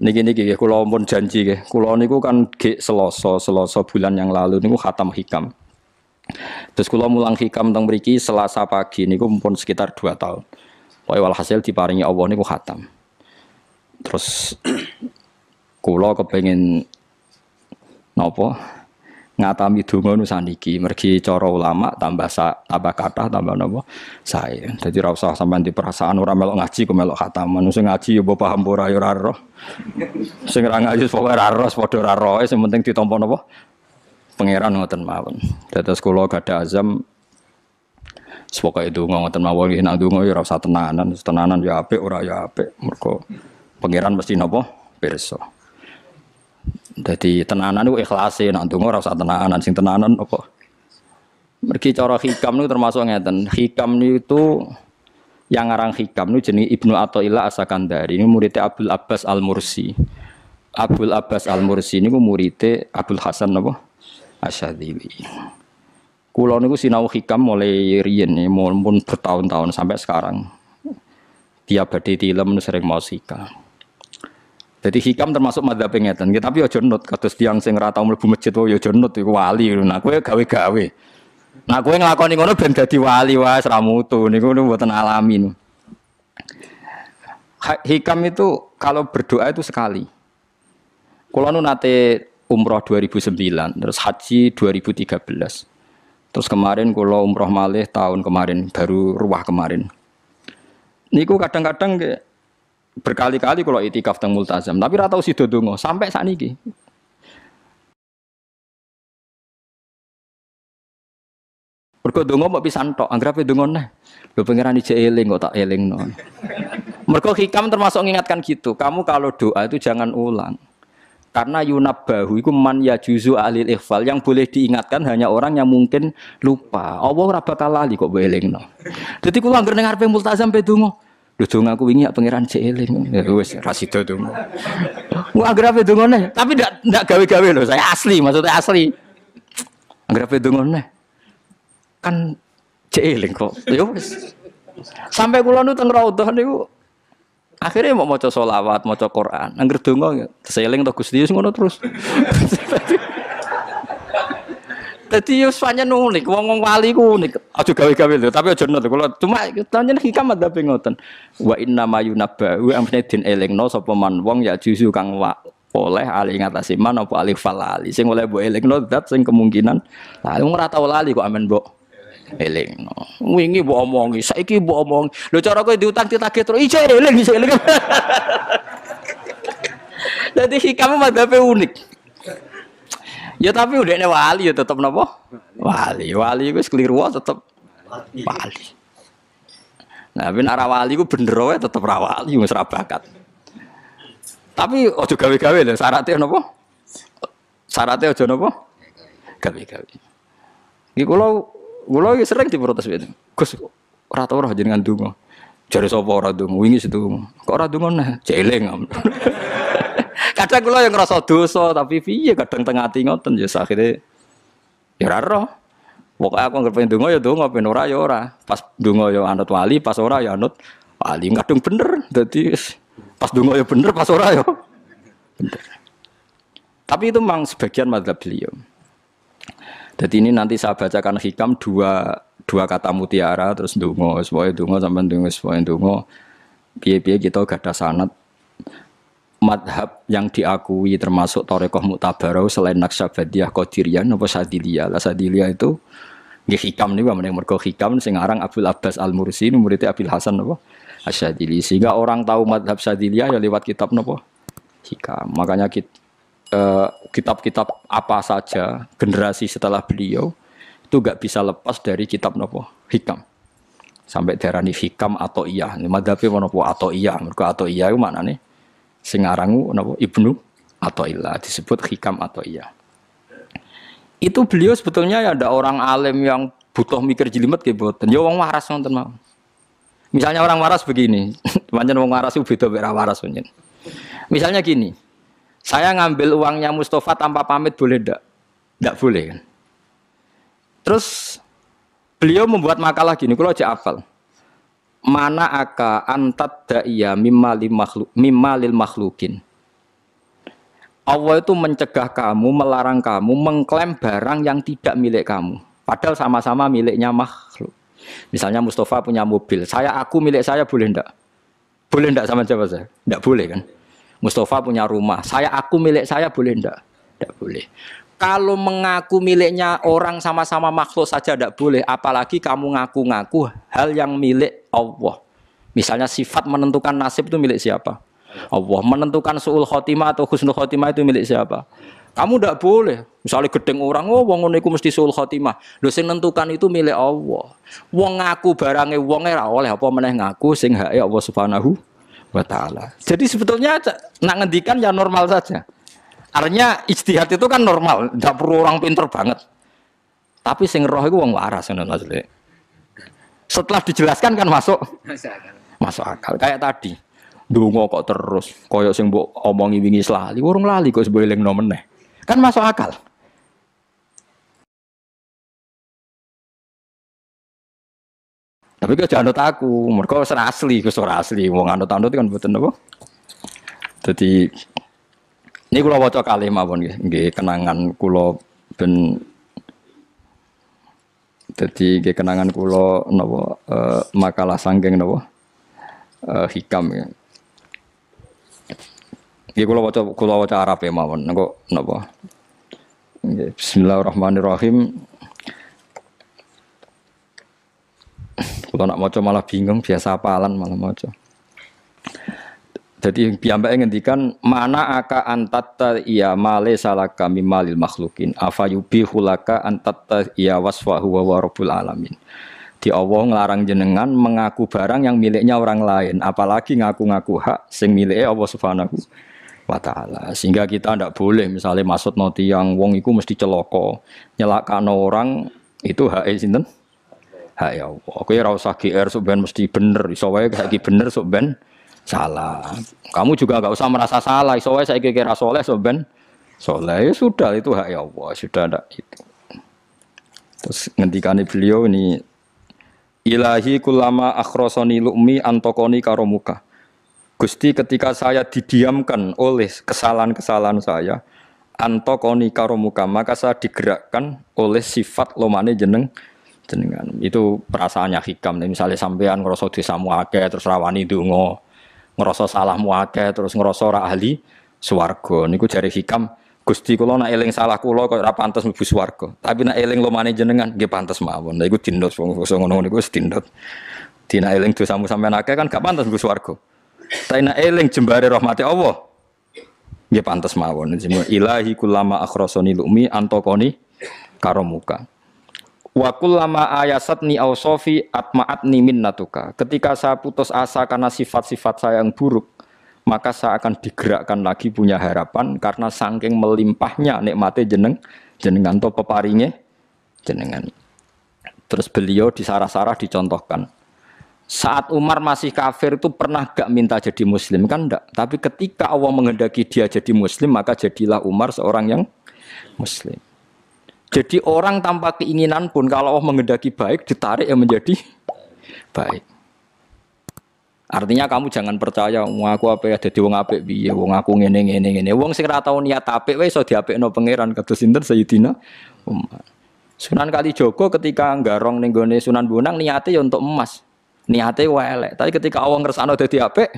Niki kula pun janji nggih. Kula niku kan gek Selasa bulan yang lalu niku khatam hikam. Terus kula mulang hikam teng mriki Selasa pagi niku pun sekitar 2 tahun. Pokoke walhasil diparingi Allah niku khatam. Terus kula kepengin napa ngatami donga nu saniki mergi cara ulama tambah kathah tambah napa sae. Dadi ora usah sampean di perasaan ora melok ngaji kok melok khataman. Sing ngaji ya mbok paham ora ya ora roh. Sing ora ngaji pokoke ora roh padha ora roe sing penting ditampa napa pangeran ngoten mawon. Dados kula gadah azam pokoke donga ngoten mawon nek donga ya ora usah tenanan ya apik ora ya apik. Mergo pangeran mesti napa pirsa. Jadi tenanan itu ikhlase, nak ndonga ora usah tenanan, sing tenanan apa? Mergi cara hikam niku termasuk ngeten. Hikam niku yang ngarang hikam niku jenenge Ibnu Athaillah As-Sakandari. Ini muridnya Abdul Abbas Al-Mursi. Abdul Abbas Al-Mursi niku muridnya Abdul Hasan napa? Asy-Syadzili. Kula niku sinau hikam mulai riyen mun bertahun-tahun sampai sekarang. Tiap badhe tilem sering maos hikam. Jadi hikam termasuk madzhab ngeten, tapi aja nut kados tiyang sing ora tau mlebu masjid wae aja nut iku wali. Nah kowe gawe-gawe. Nah kowe nglakoni ngono ben dadi wali wae ora mutu niku mboten alami. Hikam itu kalau berdoa itu sekali. Kula nu nate umroh 2009, terus haji 2013. Terus kemarin kula umroh malih tahun kemarin, baru ruwah kemarin. Niku kadang-kadang berkali-kali kalau itikaf teng multazam, tapi ora tau sida donga sampai sakniki. Mergo donga mbok pisan tok, anggere donga neh. Lho pangeran ijek eling kok tak elingno. Mergo hikam termasuk mengingatkan gitu. Kamu kalau doa itu jangan ulang. Karena yunabbahu iku man yajuzu alil ikhfal, yang boleh diingatkan hanya orang yang mungkin lupa. Allah ora bakal lali kok mbok elingno. Dadi kula anggere ning ngarepe multazam pe donga. Lho dong aku wingi pangeran cek eling. Ya wis ra sida dong. Wah anggere ape dongone, tapi ndak gawe-gawe lho, saya asli, maksudnya asli. Anggere ape dongone. Kan cek eling kok. Ya wis. Sampai kula nu teng raudhah niku akhirnya mau maca selawat, maca Quran. Anggere donga seeling to Gusti ngono terus. Dadi yo pancen unik, wong wali ku unik. Aja gawe-gawe lho, tapi aja nut kula. Cuma pancen hikam madzhab ngoten. Wa inna mayunabba wa amsne den elingno sapa man wong ya juzu kang oleh ali ngatasi man apa alif falali. Sing oleh mbok elingno zat sing kemungkinan lah wong ora tau lali kok amen mbok elingno. Wingi mbok omongi, saiki mbok omongi. Lho cara kowe diutang ditagih terus iso eling. Dadi hikam madzhab unik. Ya tapi udahnya wali ya tetap napa? Wali wis keliru tetap wali. Nah, ben arah wali ku bener wae tetep ra wali wis ra bakat. Tapi aja gawe-gawe lho, syaratnya napa? Syaratnya aja napa? Gawe-gawe. Iki kula iki sering diprotes ben. Gus ora tau ora jenengan donga. Jare sapa ora donga? Wingi sedonga. Kok ora donga nah? Jeling. Kadang kula yang ngerasa dosa tapi piye kadang teng ati ngoten ya akhire ya ora roh. Pokoke aku anggere pengen donga ya donga, ben ora ya ora. Pas donga ya anut wali, pas ora ya anut wali. Kadung bener. Dadi pas donga ya bener, pas ora ya bener. Tapi itu memang sebagian madzhab beliau. Jadi ini nanti saya bacakan hikam dua kata mutiara terus donga, supaya donga sampean donga, supaya donga. Piye-piye kita gadah sanad madhab yang diakui termasuk Thariqah Mu'tabarah selain Naqsyabandiyah, Qadiriyah, napa Sadiliyah. Lah Sadiliyah itu nggih hikam niku meneng mergo hikam sing aran Abdul Abbas Al-Mursi murid Abil Hasan napa Asy-Syadzili. Sehingga orang tahu madhab Sadiliyah ya lewat kitab napa hikam. Makanya kitab-kitab apa saja generasi setelah beliau itu enggak bisa lepas dari kitab napa hikam. Sampai darani hikam atau iya. Madhabe napa atau iya. Mergo atau iya iku maknane sing arangu napa Ibnu Athaillah disebut hikam atau iya. Itu beliau sebetulnya ya ada orang alim yang butuh mikir jelimet nggih mboten. Ya wong waras wonten mawon. Misalnya orang waras begini, pancen wong waras itu beda mek waras pancen. Misalnya gini. Saya ngambil uangnya Mustafa tanpa pamit boleh ndak? Ndak boleh kan. Terus beliau membuat makalah gini, kalau aja hafal. Mana aka antat da'iya mimma lil makhlukin. Allah itu mencegah kamu, melarang kamu mengklaim barang yang tidak milik kamu. Padahal sama-sama miliknya makhluk. Misalnya Mustafa punya mobil, aku milik saya boleh enggak? Boleh enggak sama siapa saya? Enggak boleh kan? Mustafa punya rumah, aku milik saya boleh enggak? Enggak boleh. Kalau mengaku miliknya orang sama-sama makhluk saja enggak boleh, apalagi kamu ngaku-ngaku hal yang milik Allah. Misalnya sifat menentukan nasib itu milik siapa? Allah. Menentukan su'ul khotimah atau husnul khotimah itu milik siapa? Kamu tidak boleh. Misalnya gedeng orang, oh wong ngono iku mesti su'ul khotimah. Lho sing nentukan itu milik Allah. Wong ngaku barange wong ora oleh apa meneh ngaku sing hake Allah Subhanahu wa taala. Jadi sebetulnya nak ngendikan ya normal saja. Artinya ijtihad itu kan normal, tidak perlu orang pinter banget. Tapi sing roh iku wong waras ngono maksudnya. Setelah dijelaskan kan masuk akal. Kayak tadi. Ndonga kok terus koyo sing mbok omongi wingi lali, urung lali kok sebab elingno meneh. Kan masuk akal. Tapi kok jangan aku, mergo ora asli, ora asli. Wong anut-anut kan mboten apa. Dadi ini kula waca kalih mawon nggih, kenangan kula ben dadi nggih kenangan kula napa makalah sanggeng napa hikam ya. Nggih kula waca Arab ya mawon engko napa. Nggih bismillahirrahmanirrahim. Kula nak maca malah bingung, biasa hafalan malah maca. Jadi piyambake ngendikan mana aka antatta iya male salaka mimalil makhlukin afayubihu laka antatta iya wasfahu wa rabbul alamin. Di Allah ngelarang jenengan mengaku barang yang miliknya orang lain, apalagi ngaku-ngaku hak sing miliknya Allah Subhanahu wa taala. Sehingga kita ndak boleh misalnya maksud noti yang wong iku mesti celaka, nyelakano orang itu hak sinten? Hak ya Allah. Kowe ora usah GR sok ben mesti bener, iso wae saiki bener sok ben salah. Kamu juga enggak usah merasa salah, iso wae saiki kira saleh sok ben saleh. Ya sudah itu hak ya Allah, sudah ndak itu. Terus ngendikane beliau ini Ilahi kullama akhrosoni lu'mi antokoni karomuka. Gusti ketika saya didiamkan oleh kesalahan-kesalahan saya, antokoni karomuka, maka saya digerakkan oleh sifat lomane jenengan. Itu perasaannya hikam. Misalnya sampean ngerasa dosamu akeh terus rawani donga, ngerasa salahmu akeh terus ngerasa ora ahli swarga. Niku jare hikam, Gusti kula nak eling salah kula kok ora pantes mlebu swarga. Tapi nak eling lomane jenengan nggih pantes mawon. Lha iku dindot wong ngono niku wis dindot. Dina eling dosamu sampean akeh kan gak pantes mlebu swarga. Tapi nak eling jembare rahmati Allah nggih pantes mawon. Ilahi kullama akhrasani lumi antokoni karomuka. Wa kullama ayasatni ausofi atma'atni minnatuka. Ketika saya putus asa karena sifat-sifat saya yang buruk, maka saya akan digerakkan lagi punya harapan karena saking melimpahnya nikmatnya jenengan to peparinge jenengan. Terus beliau di sarah-sarah dicontohkan. Saat Umar masih kafir itu pernah gak minta jadi muslim kan enggak, tapi ketika Allah menghendaki dia jadi muslim maka jadilah Umar seorang yang muslim. Jadi orang tanpa keinginan pun kalau Allah menghendaki baik ditarik yang menjadi baik. Artinya kamu jangan percaya wong aku apa ya dadi wong apik piye, wong aku ngene. Wong sing ora tau niat apik wae iso diapikno pangeran kados sinten Sayyidina Umar. Sunan Kalijaga ketika nggarong ning gone Sunan Bonang niate ya untuk emas. Niate wae elek, tapi ketika Allah ngersakno dadi apik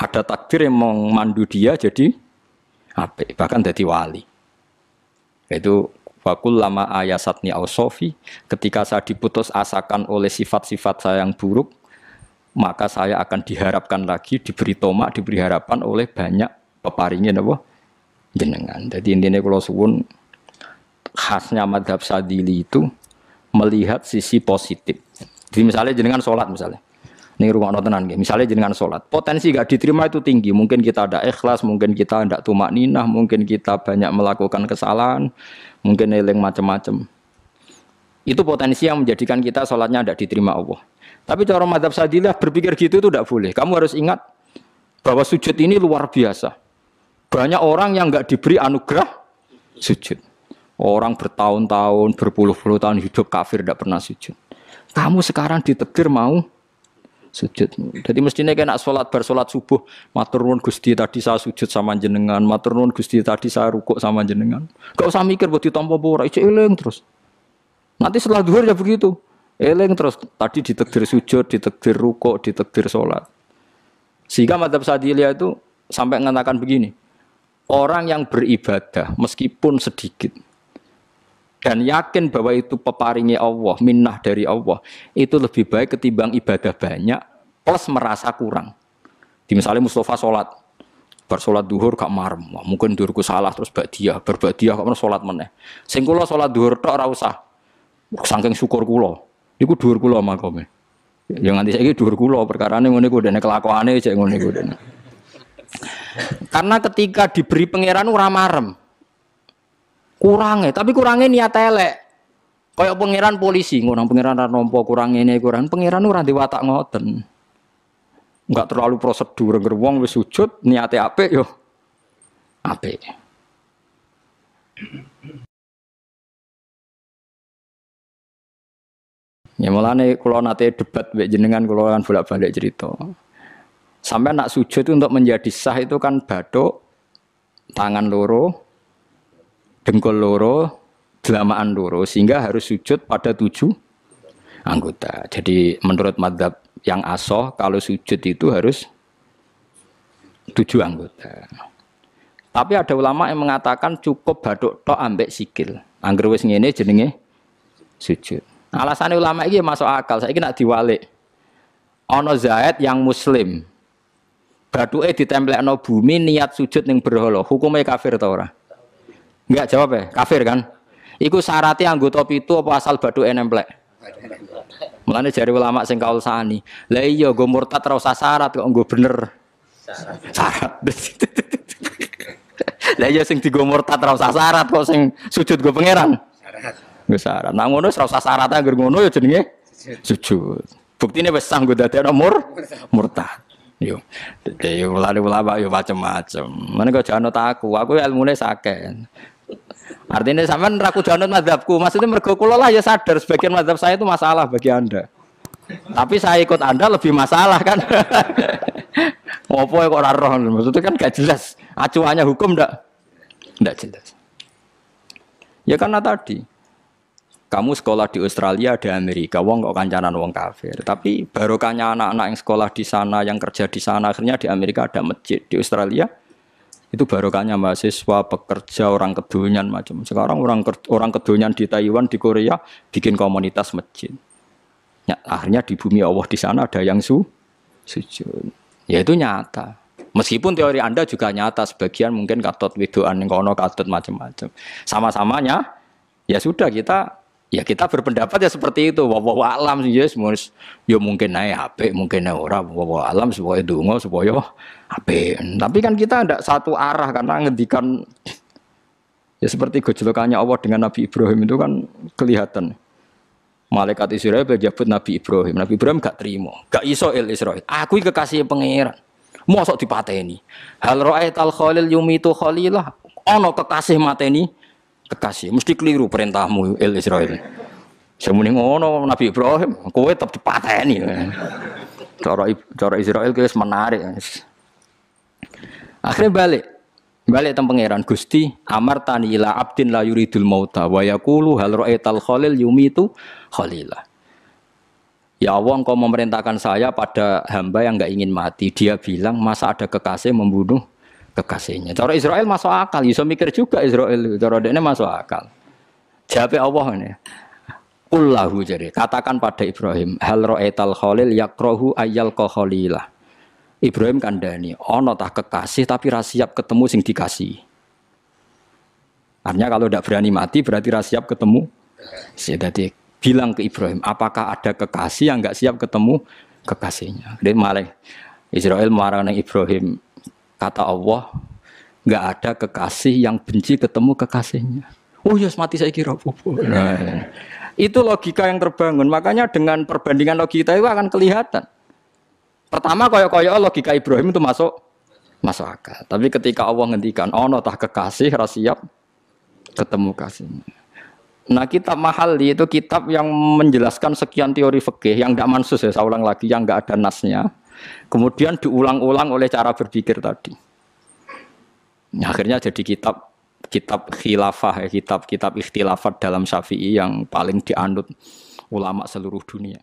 ada takdir yang memandu dia jadi apik, bahkan dadi wali. Itu wakul lama ayasatni ausofi, ketika saya diputus asakan oleh sifat-sifat saya yang buruk, maka saya akan diharapkan lagi, diberi tomak, diberi harapan oleh banyak peparingin apa jenengan. Jadi intinya kalau suwun khasnya madhab Sadili itu melihat sisi positif. Jadi misalnya jenengan sholat misalnya, ini rumah tenan gitu. Misalnya jenengan sholat, potensi gak diterima itu tinggi. Mungkin kita ada ikhlas, mungkin kita tidak tumak ninah, mungkin kita banyak melakukan kesalahan, mungkin eling macam-macam. Itu potensi yang menjadikan kita sholatnya tidak diterima Allah. Tapi cara madhab Sadilah berpikir gitu itu tidak boleh. Kamu harus ingat bahwa sujud ini luar biasa. Banyak orang yang nggak diberi anugerah sujud. Orang bertahun-tahun, berpuluh-puluh tahun hidup kafir tidak pernah sujud. Kamu sekarang ditakdir mau sujud. Jadi mestinya kena sholat bersolat subuh, matur nuwun Gusti tadi saya sujud sama jenengan, matur nuwun Gusti tadi saya rukuk sama jenengan. Gak usah mikir buat ditampa apa ora, eling terus. Nanti setelah zuhur ya begitu. Eling terus tadi ditakdir sujud, ditakdir rukuk, ditakdir sholat. Sehingga madzhab Syadziliyah itu sampai mengatakan begini. Orang yang beribadah meskipun sedikit dan yakin bahwa itu peparingnya Allah, minnah dari Allah, itu lebih baik ketimbang ibadah banyak plus merasa kurang. Di misalnya Mustafa sholat, bersolat duhur gak marem, mungkin duhurku salah terus berbadiah kok sholat meneh. Sing kula sholat duhur tok ora usah. Saking syukur kula, niku duhur kula makome. Ya nganti saiki duhur kula perkarane ngene ku dene kelakuane cek ngene ku dene. Karena ketika diberi pangeran ora marem. Kurangnya, tapi kurangnya niat elek. Kayak pangeran polisi, ngurang pangeran ra nampa kurang ngene kurang. Pangeran ora diwatak ngoten. Enggak terlalu prosedur wong wis sujud niate apik yo apik. Ya mulane kula nate debat mbek jenengan kula kan bolak-balik cerita. Sampai nak sujud itu untuk menjadi sah itu kan bathuk, tangan loro, dengkul loro, delamaan loro, sehingga harus sujud pada 7 anggota. Jadi menurut madzhab yang asoh kalau sujud itu harus 7 anggota. Tapi ada ulama yang mengatakan cukup bathuk tok ambek sikil. Angger wis ngene jenenge sujud. Alasannya ulama iki masuk akal. Saiki nak diwalik. Ana Zaid yang muslim. Bathuke ditemplekno bumi niat sujud ning berhala, hukumnya kafir ta ora? Enggak jawab ya, kafir kan? Iku syaratnya anggota 7 apa asal bathuke nemplek? Mulane jari ulama sing kaul sani. Lah iya nggo murtad ora usah syarat kok nggo bener. Syarat. Lah iya sing digo murtad ora usah syarat kok sing sujud nggo pangeran. Syarat. Nggo syarat. Nah ngono ora usah syarat anggere ngono ya jenenge sujud. Buktine wis sah nggo dadekno murtad. Yo, dadi ulama yo macam-macam. Mene kok jangan aku ilmune sakit. Artinya sampean ra kudu anut mazhabku. Maksudnya mergo kula lah ya sadar sebagian mazhab saya itu masalah bagi Anda. Tapi saya ikut Anda lebih masalah kan. Ngopo kok ora roh? Maksudnya kan gak jelas. Acuannya hukum ndak jelas. Ya karena tadi kamu sekolah di Australia, di Amerika, wong kok kancanan wong kafir. Tapi barokahnya anak-anak yang sekolah di sana, yang kerja di sana, akhirnya di Amerika ada masjid. Di Australia itu barokahnya mahasiswa, pekerja, orang kedonyan macam. Sekarang orang kedonyan di Taiwan, di Korea bikin komunitas masjid. Ya, akhirnya di bumi Allah di sana ada yang sujud. Ya itu nyata. Meskipun teori Anda juga nyata, sebagian mungkin katut widoan yang kono katut macam-macam. Sama-samanya ya sudah kita berpendapat ya seperti itu. Wallahu a'lam yes, ya mungkin naik apik, mungkin naik ora. Wallahu a'lam supaya donga supaya apik. Tapi kan kita tidak satu arah karena ngendikan ya seperti gejolokannya Allah dengan Nabi Ibrahim itu kan kelihatan. Malaikat Israel berjabut Nabi Ibrahim. Nabi Ibrahim gak terima, gak iso Israel. Aku iki kekasih pangeran. Mosok dipateni. Hal ra'aital khalil yumitu khalilah. Ana kekasih mateni kekasih, mesti keliru perintahmu Israel. Semune ngono Nabi Ibrahim, kowe tetep dipateni. Cara Israel wis menarik. Akhirnya balik teng pangeran Gusti, amartani ila abdin la yuridul mauta wa yaqulu hal ra'aital khalil yumitu khalilah. Ya Allah, Engkau memerintahkan saya pada hamba yang enggak ingin mati. Dia bilang, masa ada kekasih membunuh kekasihnya. Cara Israel masuk akal, bisa mikir juga Israel. Cara dia masuk akal. Jawab Allah ini. Qullahu jadi katakan pada Ibrahim, hal ra'aital khalil yakrahu ayyal khalilah. Ibrahim kandhani, ana tah kekasih tapi ra siap ketemu sing dikasih. Artinya kalau tidak berani mati berarti ra siap ketemu. Jadi bilang ke Ibrahim, apakah ada kekasih yang enggak siap ketemu kekasihnya? Dia malah Israel marah Ibrahim. Kata Allah, enggak ada kekasih yang benci ketemu kekasihnya. Oh ya, mati saya kira. Nah, itu logika yang terbangun. Makanya dengan perbandingan logika itu akan kelihatan. Pertama koyok-koyok logika Ibrahim itu masuk akal. Tapi ketika Allah ngendikan, ono tah kekasih ra siap ketemu kasihnya. Nah, kitab Mahalli itu kitab yang menjelaskan sekian teori fikih yang tidak mansus ya, saya ulang lagi, yang nggak ada nasnya. Kemudian diulang-ulang oleh cara berpikir tadi. Nah, akhirnya jadi kitab khilafah ya, kitab ikhtilafat dalam Syafi'i yang paling dianut ulama seluruh dunia.